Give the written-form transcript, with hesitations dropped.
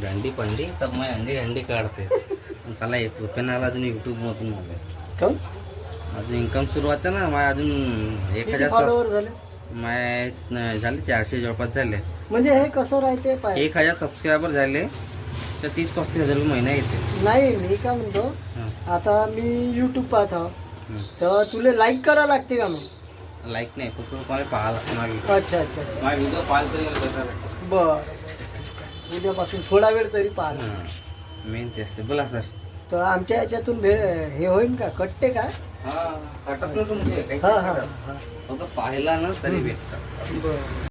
अंडी पंडी सब मैं अंडी अंडी काढते पण साला 1 रुपया नाही आला अजून यूट्यूबमधून मला. काऊन? अजून इन्कम सुरू होतं ना माझ्या अजून 1000 फॉलोवर झाले माय झाले 400 जवळपास झाले. म्हणजे हे कसं राहते पाय 1000 सबस्क्रायबर झाले तर 30-35 हजार रुपये महिना येते. नाही मी काय म्हणतो हं. आता मी युट्यूब पाहत आहो हं. तर तुला लाईक करा लागते का मग? लाईक नाही फक्त तुम्हाला पाहायला लागणार. अच्छा अच्छा अच्छा माझा व्हिडिओ पाहाल तरी मला पैसा भेटतो. बरं उद्यापासून थोडा वेळ तरी पाहा. मेन ते असते. बोला सर. तर आमच्या याच्यातून हे होईल का कट्टे का? हा कटत नसून काही हा हा फक्त पाहिला ना तरी भेटतात. बरं